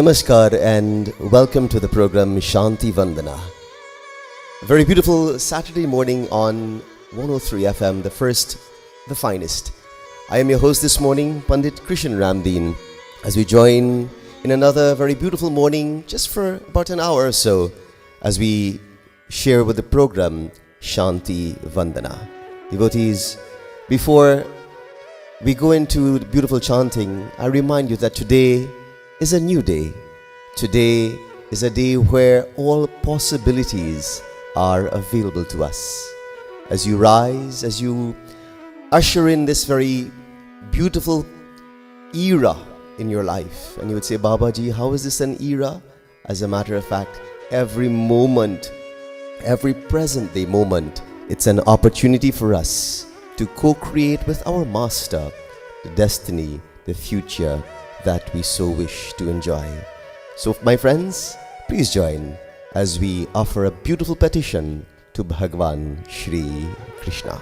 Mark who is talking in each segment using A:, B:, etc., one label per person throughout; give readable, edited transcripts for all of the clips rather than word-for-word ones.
A: Namaskar and welcome to the program Shanti Vandana. A very beautiful Saturday morning on 103 FM, the first, the finest. I am your host this morning, Pandit K Ramdeen, as we join in another very beautiful morning just for about an hour or so as we share with the program Shanti Vandana. Devotees, before we go into the beautiful chanting, I remind you that today is a new day. Today is a day where all possibilities are available to us. As you rise, as you usher in this very beautiful era in your life, and you would say, Babaji, how is this an era? As a matter of fact, every moment, every present day moment, it's an opportunity for us to co-create with our Master the destiny, the future that we so wish to enjoy. So my friends, please join as we offer a beautiful petition to Bhagwan Shri Krishna.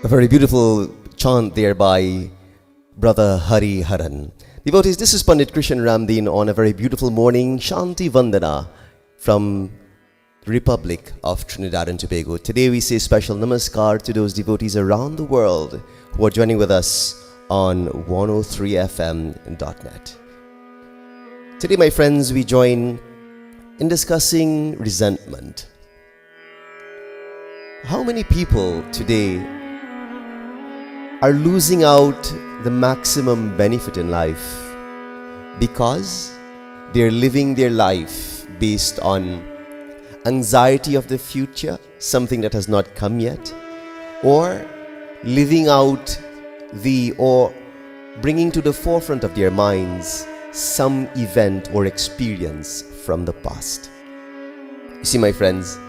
A: A very beautiful chant there by Brother Hari Haran. Devotees, this is Pandit K Ramdeen on a very beautiful morning. Shanti Vandana from the Republic of Trinidad and Tobago. Today we say special namaskar to those devotees around the world who are joining with us on 103fm.net. Today, my friends, we join in discussing resentment. How many people today are losing out the maximum benefit in life because they're living their life based on anxiety of the future, something that has not come yet, or living out or bringing to the forefront of their minds some event or experience from the past. You see, my friends,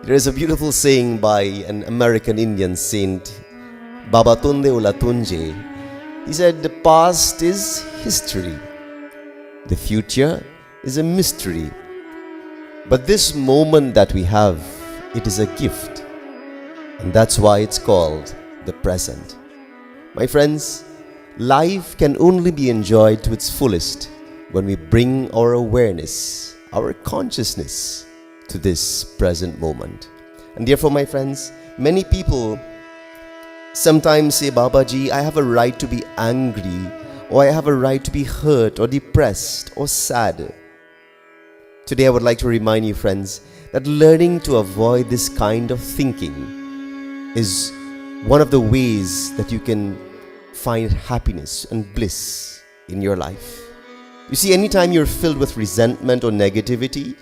A: there is a beautiful saying by an American Indian saint, Baba Tunde Olatunje. He said, the past is history, the future is a mystery, but this moment that we have, it is a gift, and that's why it's called the present. My friends, life can only be enjoyed to its fullest when we bring our awareness, our consciousness to this present moment. And therefore, my friends, many people sometimes say, Babaji, I have a right to be angry, or I have a right to be hurt or depressed or sad. Today I would like to remind you, friends, that learning to avoid this kind of thinking is one of the ways that you can find happiness and bliss in your life. You see, anytime you're filled with resentment or negativity,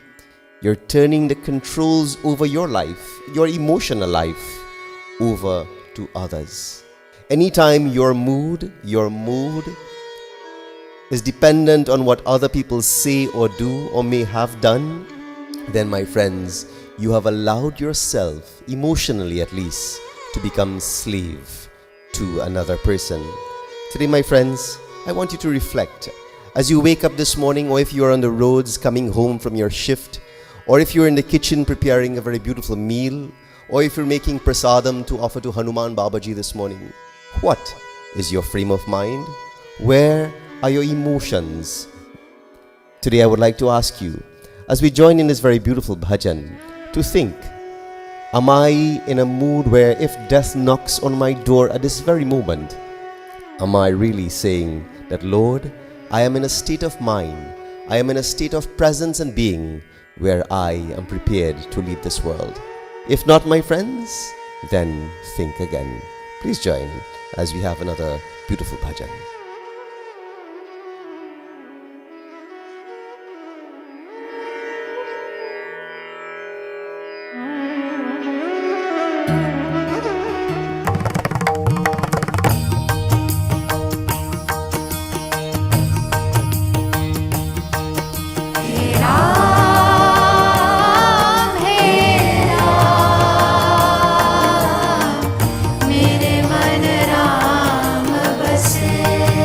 A: you're turning the controls over your life, your emotional life, over to others. Anytime your mood is dependent on what other people say or do or may have done, then, my friends, you have allowed yourself, emotionally at least, to become slave to another person. Today, my friends, I want you to reflect. As you wake up this morning, or if you are on the roads coming home from your shift, or if you're in the kitchen preparing a very beautiful meal, or if you're making prasadam to offer to Hanuman Babaji this morning, what is your frame of mind? Where are your emotions? Today I would like to ask you, as we join in this very beautiful bhajan, to think, am I in a mood where if death knocks on my door at this very moment, am I really saying that, Lord, I am in a state of mind, I am in a state of presence and being where I am prepared to leave this world? If not, my friends, then think again. Please join as we have another beautiful bhajan.
B: मेरे मन राम बसे।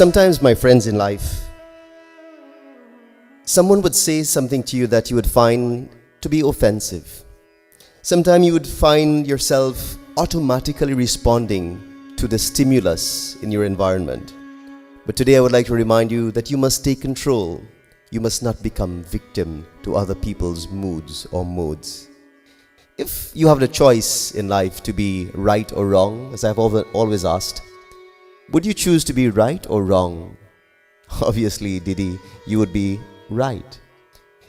A: Sometimes, my friends, in life, someone would say something to you that you would find to be offensive. Sometimes you would find yourself automatically responding to the stimulus in your environment. But today I would like to remind you that you must take control. You must not become victim to other people's moods or modes. If you have the choice in life to be right or wrong, as I've always asked, would you choose to be right or wrong? Obviously, Didi, you would be right.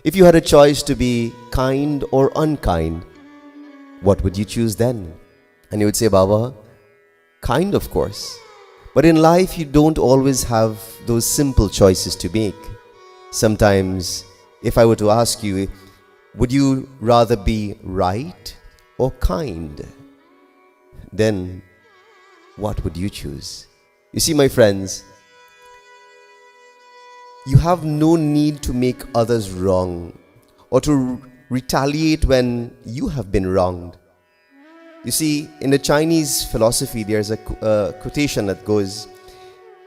A: If you had a choice to be kind or unkind, what would you choose then? And you would say, Baba, kind, of course. But in life, you don't always have those simple choices to make. Sometimes, if I were to ask you, would you rather be right or kind? Then, what would you choose? You see, my friends, you have no need to make others wrong or to retaliate when you have been wronged. You see, in the Chinese philosophy, there's a quotation that goes,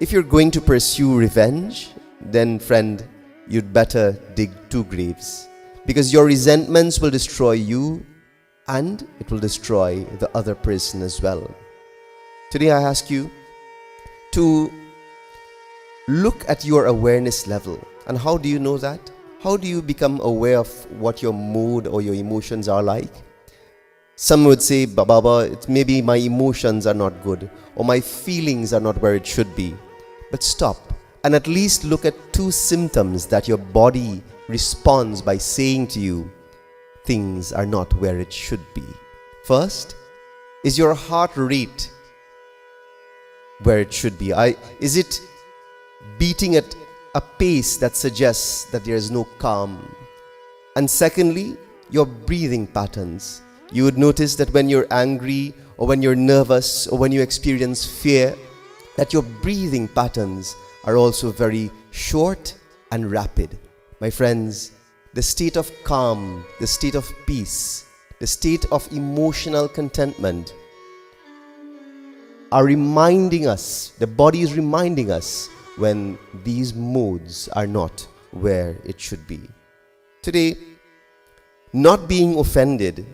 A: if you're going to pursue revenge, then friend, you'd better dig 2 graves. Because your resentments will destroy you and it will destroy the other person as well. Today I ask you to look at your awareness level. And how do you know that? How do you become aware of what your mood or your emotions are like? Some would say, Baba, it's maybe my emotions are not good or my feelings are not where it should be. But stop and at least look at 2 symptoms that your body responds by saying to you, things are not where it should be. First, is your heart rate where it should be? Is it beating at a pace that suggests that there is no calm? And secondly, your breathing patterns. You would notice that when you're angry or when you're nervous or when you experience fear, that your breathing patterns are also very short and rapid. My friends, the state of calm, the state of peace, the state of emotional contentment are reminding us, the body is reminding us when these modes are not where it should be. Today, not being offended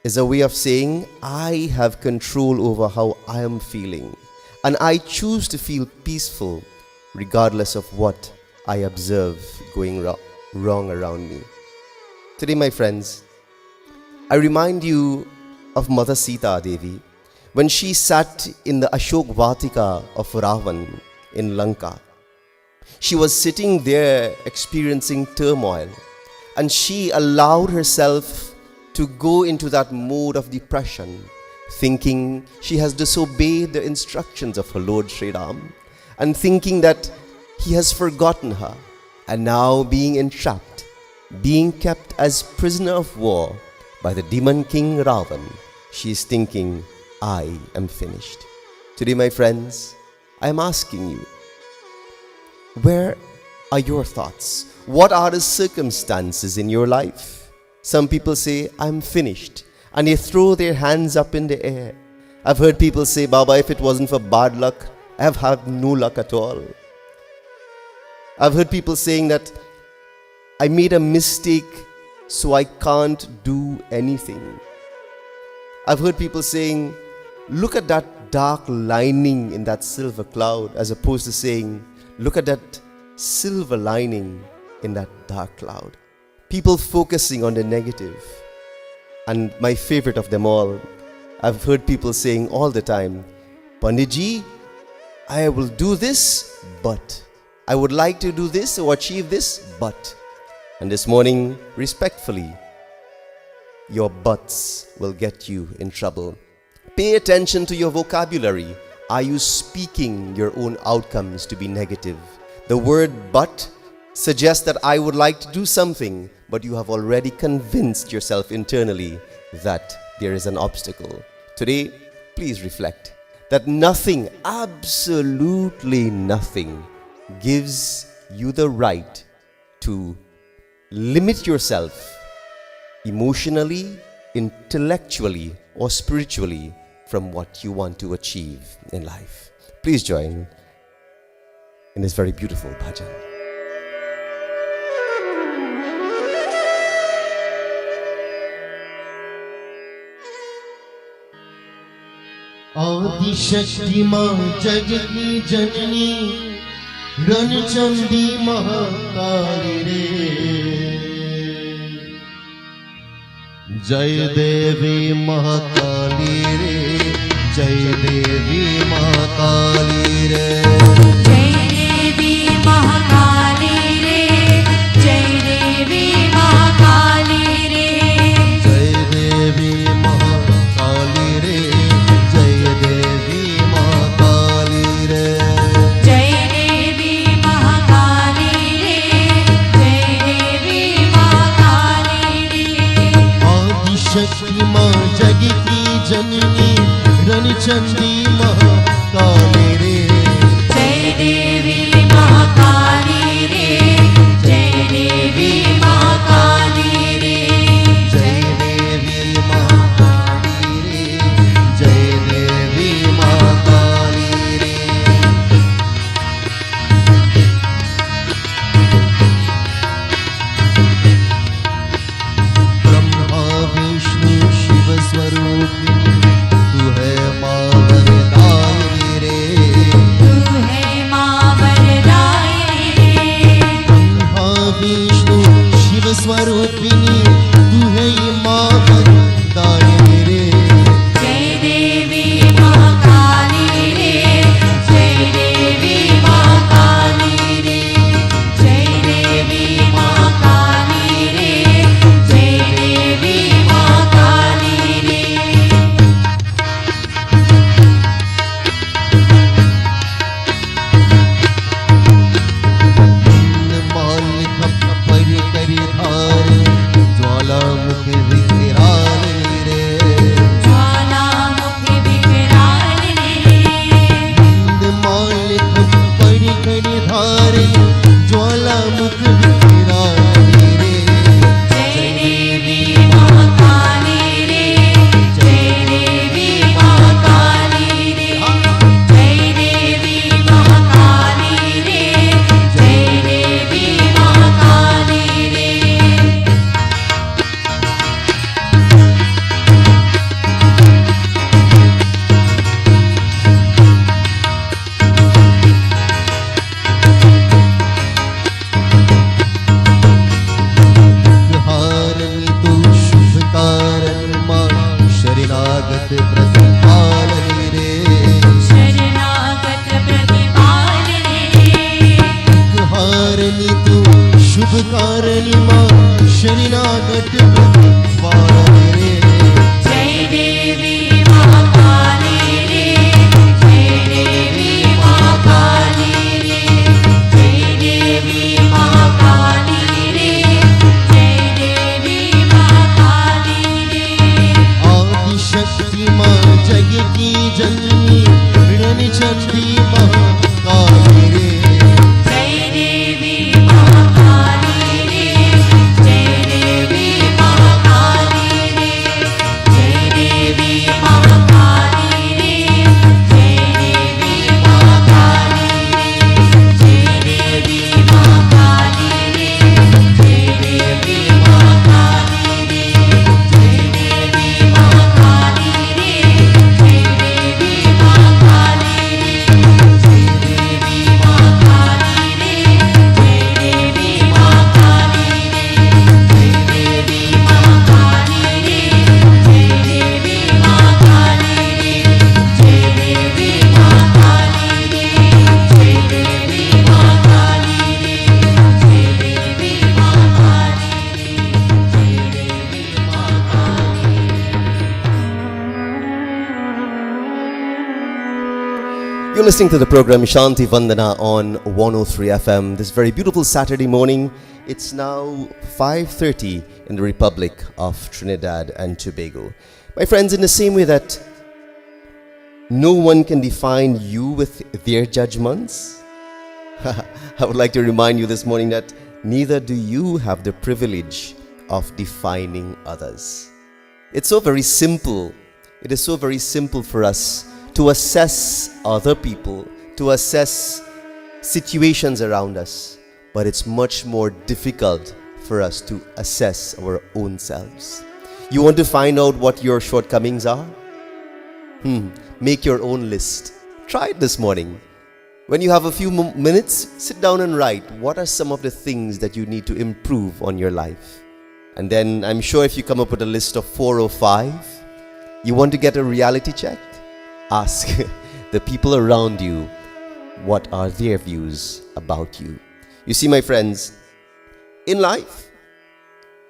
A: is a way of saying, I have control over how I am feeling, and I choose to feel peaceful regardless of what I observe going wrong around me. Today, my friends, I remind you of Mother Sita Devi when she sat in the Ashok Vatika of Ravan in Lanka. She was sitting there experiencing turmoil, and she allowed herself to go into that mode of depression, thinking she has disobeyed the instructions of her Lord Sri Ram, and thinking that he has forgotten her, and now being entrapped, being kept as prisoner of war by the demon king Ravan, she is thinking, I am finished. Today, my friends, I am asking you, where are your thoughts? What are the circumstances in your life? Some people say, I'm finished, and they throw their hands up in the air. I've heard people say, Baba, if it wasn't for bad luck, I have had no luck at all. I've heard people saying that I made a mistake, so I can't do anything. I've heard people saying, look at that dark lining in that silver cloud, as opposed to saying, look at that silver lining in that dark cloud. People focusing on the negative. And my favorite of them all, I've heard people saying all the time, Panditji, I will do this, but I would like to do this or achieve this, but. And this morning, respectfully, your buts will get you in trouble. Pay attention to your vocabulary. Are you speaking your own outcomes to be negative? The word but suggests that I would like to do something, but you have already convinced yourself internally that there is an obstacle. Today, please reflect that nothing, absolutely nothing, gives you the right to limit yourself emotionally, intellectually, or spiritually from what you want to achieve in life. Please join in his very beautiful bhajan.
B: आदि शक्ति माँ जग की जननी रणचंडी महाकाली रे, जय देवी महाकाली रे, जय देवी महाकाली रे,
C: जय देवी महाकाली रे, जय देवी महाकाली रे,
B: जय देवी महाकाली रे, जय देवी महाकाली रे,
C: जय देवी महाकाली रे, जय देवी महाकाली रे,
B: आदि शक्ति माँ जग की जननी रणचंडी महाकाली रे,
C: जय देवी महाकाली रे, जय देवी महाकाली रे,
B: जय देवी महाकाली रे, जय देवी महाकाली रे, ब्रह्मा विष्णु शिव स्वरूपिणी तू है माँ वरदायिनी रे,
C: तू है माँ वरदायिनी रे,
B: ब्रह्मा विष्णु शिव स्वरूपिणी तू है ये माँ वरदायिनी रे,
C: जय देवी महाकाली रे, जय देवी महाकाली रे, जय देवी महाकाली रे, जय देवी महाकाली रे,
B: माल पर करी धार ज्वालामुख विकरालिनी रे,
C: ज्वालामुख विकरालिनी रे,
B: माल पर करी धार ज्वालामुख विकरालिनी रे,
C: जय देवी महाकाली रे, जय देवी महाकाली रे, जय देवी महाकाली रे, जय देवी महाकाली रे,
B: हारनी तू शुभ कारण माँ शरणागत प्रतिपालनी रे,
C: शरणागत प्रतिपालिनी रे,
B: हारनी तू शुभ कारणी माँ शरणागत प्रतिपालनी रे,
C: जय देवी महाकाली रे, जय देवी महाकाली रे, जय देवी महाकाली रे, जय देवी महाकाली रे,
B: आदि शक्ति माँ जग की जननी रणचंडी महाकाली रे,
C: जय देवी महाकाली रे, जय देवी महाकाली रे, जय देवी महाकाली रे, जय देवी महाकाली रे, जय देवी महाकाली रे, जय देवी महाकाली रे, जय देवी महाकाली रे, जय देवी महाकाली रे, जय देवी महाकाली रे, जय देवी महाकाली रे, जय देवी महाकाली रे, जय देवी महाकाली रे, जय देवी महाकाली रे, जय देवी महाकाली रे, जय देवी Mahakali
A: You're listening to the program Shanti Vandana on 103 FM. This very beautiful Saturday morning. It's now 5:30 in the Republic of Trinidad and Tobago. My friends, in the same way that no one can define you with their judgments, I would like to remind you this morning that neither do you have the privilege of defining others. It's so very simple. It is so very simple for us to assess other people, to assess situations around us, but it's much more difficult for us to assess our own selves. You want to find out what your shortcomings are? Make your own list. Try it this morning. When you have a few minutes, sit down and write what are some of the things that you need to improve on your life. And then I'm sure if you come up with a list of 4 or 5, you want to get a reality check? Ask the people around you what are their views about you. You see, my friends, in life,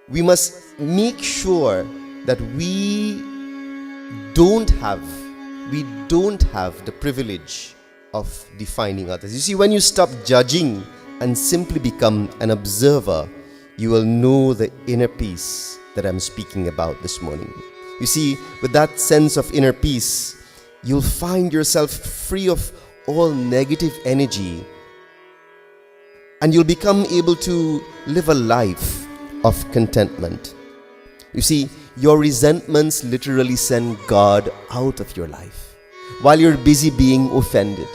A: we must make sure that we don't have the privilege of defining others. You see, when you stop judging and simply become an observer, you will know the inner peace that I'm speaking about this morning. You see, with that sense of inner peace, you'll find yourself free of all negative energy, and you'll become able to live a life of contentment. You see, your resentments literally send God out of your life while you're busy being offended.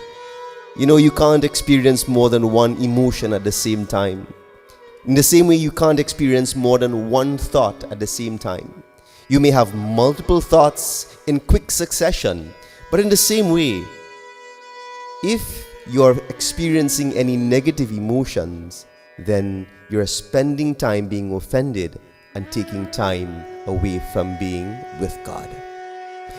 A: You know, you can't experience more than one emotion at the same time. In the same way, you can't experience more than one thought at the same time. You may have multiple thoughts in quick succession, but in the same way, if you're experiencing any negative emotions, then you're spending time being offended and taking time away from being with God.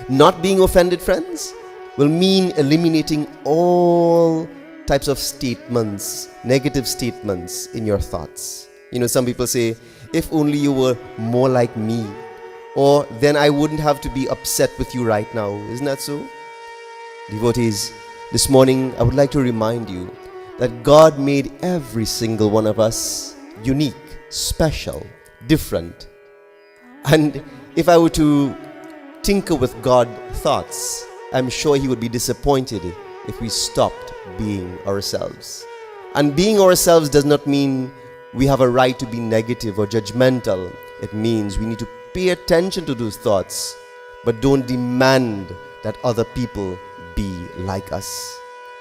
A: Not being offended, friends, will mean eliminating all types of statements, negative statements in your thoughts. You know, some people say, if only you were more like me, or then I wouldn't have to be upset with you right now. Isn't that so? Devotees, this morning I would like to remind you that God made every single one of us unique, special, different. And if I were to tinker with God's thoughts, I'm sure He would be disappointed if we stopped being ourselves. And being ourselves does not mean we have a right to be negative or judgmental. It means we need to pay attention to those thoughts, but don't demand that other people be like us.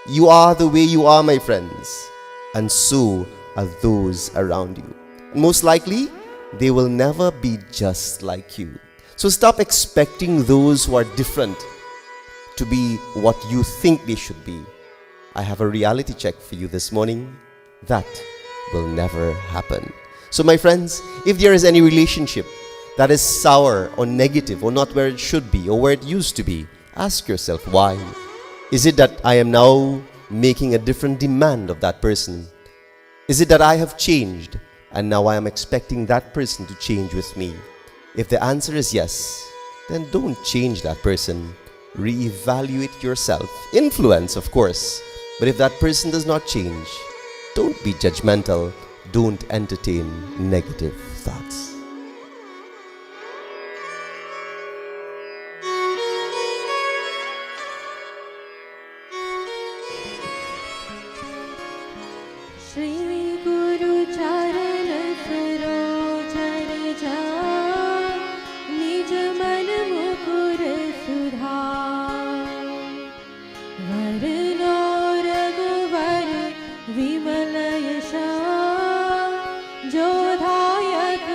A: You are the way you are, my friends, and so are those around you. And most likely, they will never be just like you. So stop expecting those who are different to be what you think they should be. I have a reality check for you this morning. That will never happen. So my friends, if there is any relationship that is sour or negative or not where it should be or where it used to be, ask yourself why. Is it that I am now making a different demand of that person? Is it that I have changed and now I am expecting that person to change with me? If the answer is yes, then don't change that person. Reevaluate yourself. Influence, of course. But if that person does not change, don't be judgmental. Don't entertain negative thoughts.
C: Shri गुरु चरण सरोज रज निज मन मुकुर सुधार वरनो रघुवर विमल यश जो धायक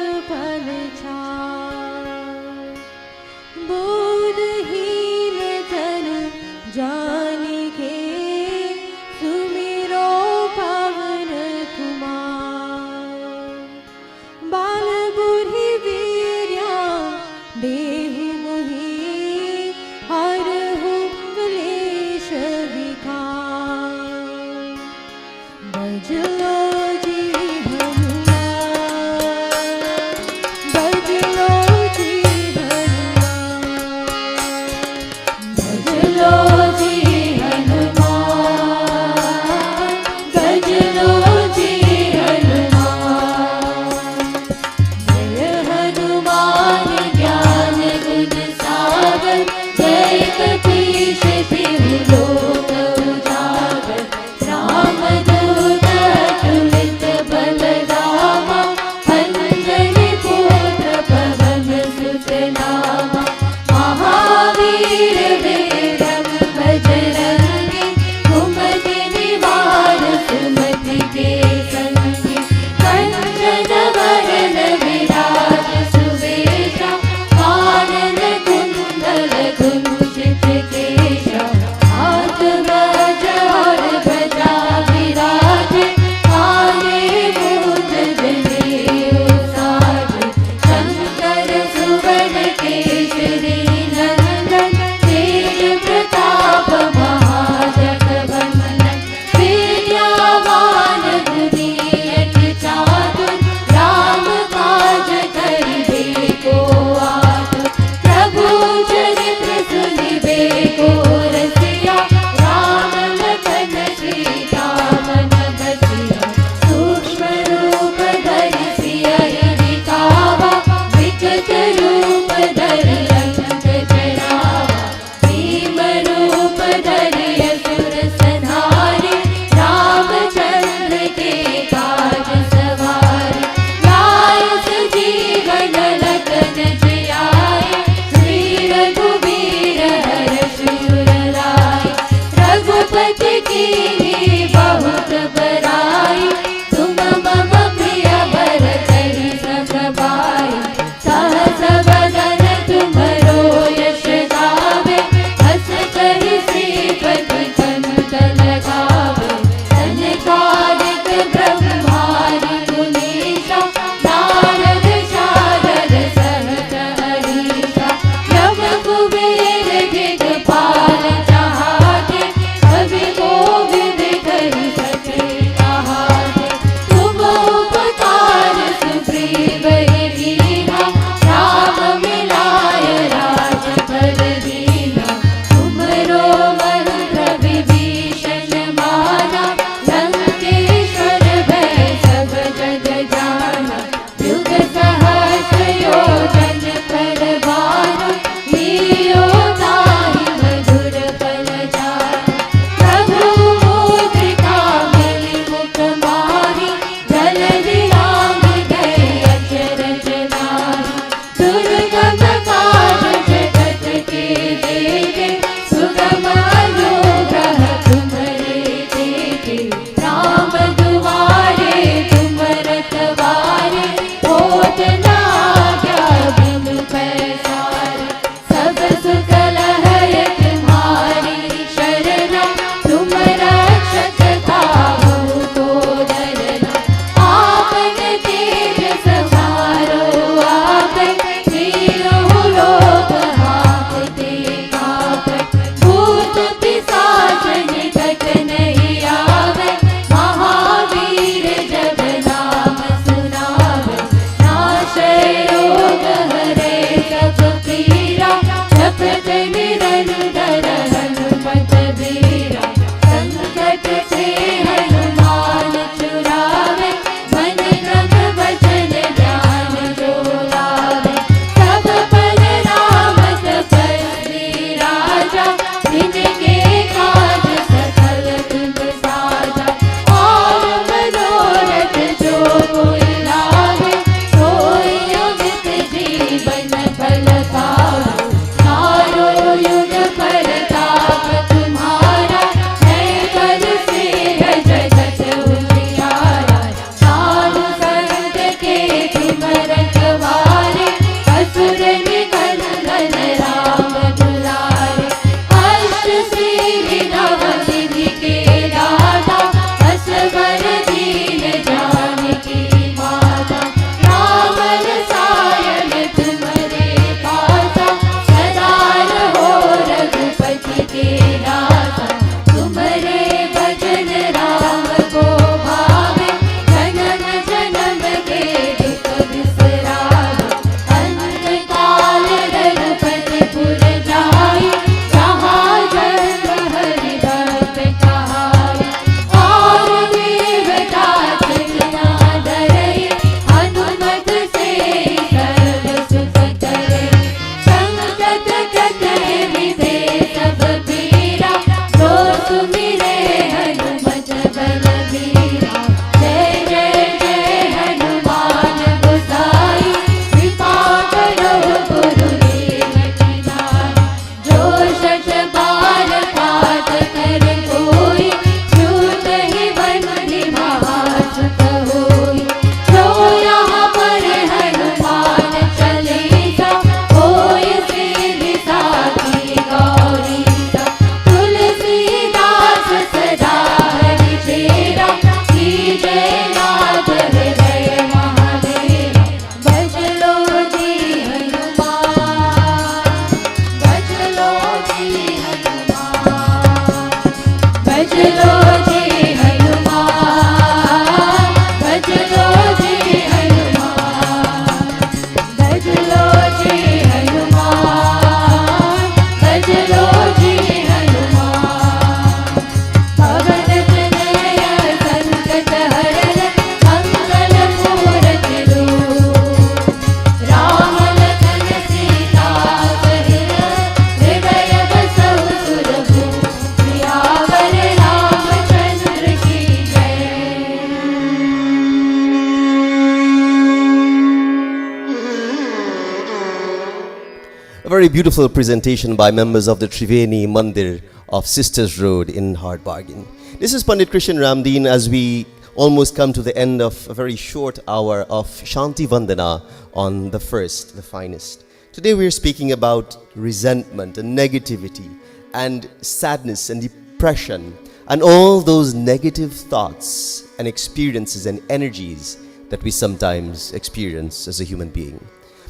A: A very beautiful presentation by members of the Triveni Mandir of Sisters Road in Hard Bargain. This is Pandit K Ramdeen as we almost come to the end of a very short hour of Shanti Vandana on the first, the finest. Today we are speaking about resentment and negativity and sadness and depression and all those negative thoughts and experiences and energies that we sometimes experience as a human being.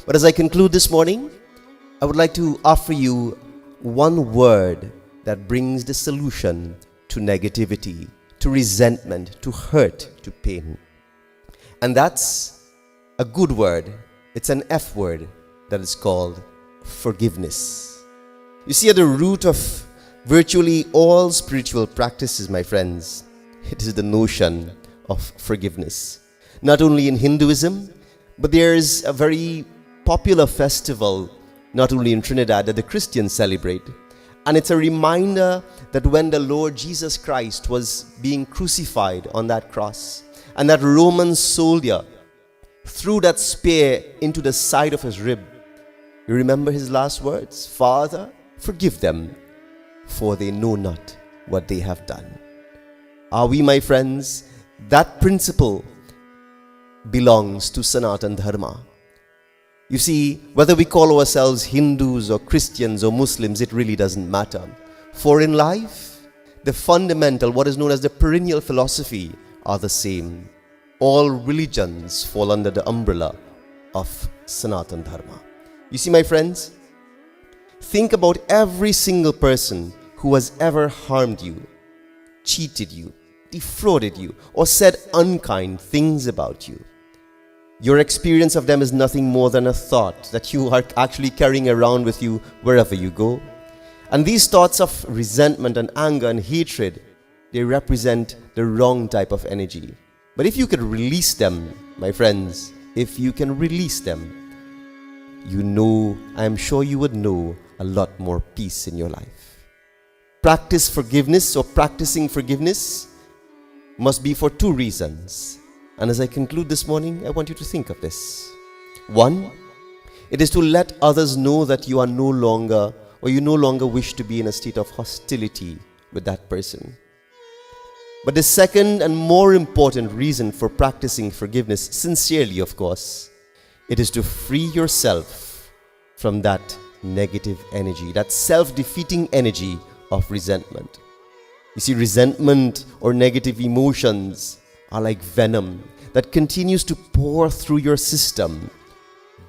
A: But as I conclude this morning, I would like to offer you one word that brings the solution to negativity, to resentment, to hurt, to pain. And that's a good word. It's an F word that is called forgiveness. You see, at the root of virtually all spiritual practices, my friends, it is the notion of forgiveness. Not only in Hinduism, but there is a very popular festival, not only in Trinidad, that the Christians celebrate. And it's a reminder that when the Lord Jesus Christ was being crucified on that cross, and that Roman soldier threw that spear into the side of his rib, you remember his last words? Father, forgive them, for they know not what they have done. Are we, my friends? That principle belongs to Sanatan Dharma. You see, whether we call ourselves Hindus or Christians or Muslims, it really doesn't matter. For in life, the fundamental, what is known as the perennial philosophy, are the same. All religions fall under the umbrella of Sanatan Dharma. You see, my friends, think about every single person who has ever harmed you, cheated you, defrauded you, or said unkind things about you. Your experience of them is nothing more than a thought that you are actually carrying around with you wherever you go. And these thoughts of resentment and anger and hatred, they represent the wrong type of energy. But if you could release them, my friends, if you can release them, you know, I am sure you would know a lot more peace in your life. Practice forgiveness or practicing forgiveness must be for two reasons. And as I conclude this morning, I want you to think of this. One, it is to let others know that you are no longer, or you no longer wish to be in a state of hostility with that person. But the second and more important reason for practicing forgiveness, sincerely of course, it is to free yourself from that negative energy, that self-defeating energy of resentment. You see, resentment or negative emotions are like venom that continues to pour through your system,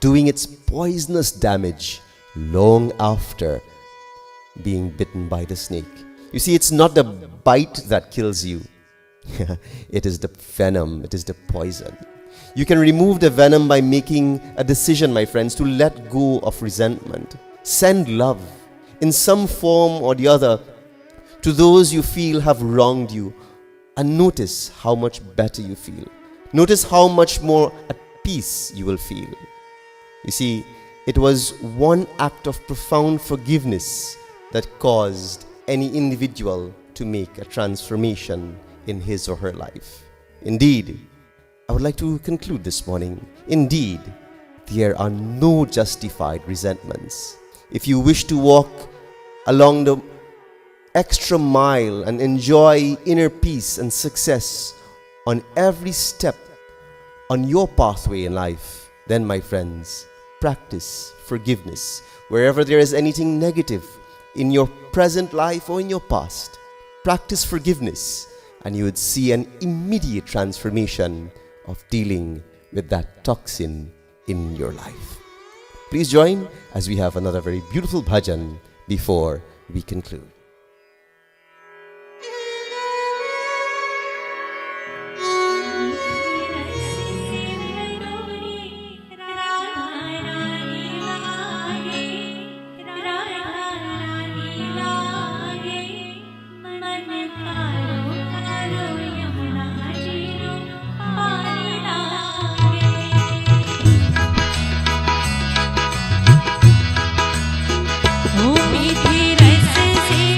A: doing its poisonous damage long after being bitten by the snake. You see, it's not the bite that kills you. It is the venom, it is the poison. You can remove the venom by making a decision, my friends, to let go of resentment. Send love in some form or the other to those you feel have wronged you. And notice how much better you feel. Notice how much more at peace you will feel. You see, it was one act of profound forgiveness that caused any individual to make a transformation in his or her life. Indeed, I would like to conclude this morning. Indeed, there are no justified resentments. If you wish to walk along the extra mile and enjoy inner peace and success on every step on your pathway in life, then, my friends, practice forgiveness. Wherever there is anything negative in your present life or in your past, practice forgiveness, and you would see an immediate transformation of dealing with that toxin in your life. Please join as we have another very beautiful bhajan before we conclude.
C: मीठे रस से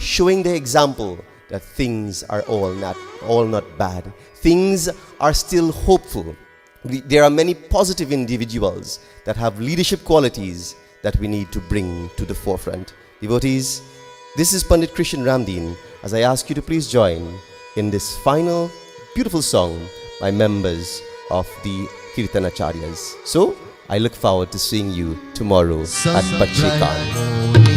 A: showing the example that things are all not bad. Things are still hopeful. There are many positive individuals that have leadership qualities that we need to bring to the forefront. Devotees, this is Pandit K Ramdeen, as I ask you to please join in this final beautiful song by members of the Kirtanacharyas. So, I look forward to seeing you tomorrow at Bachchi Khan.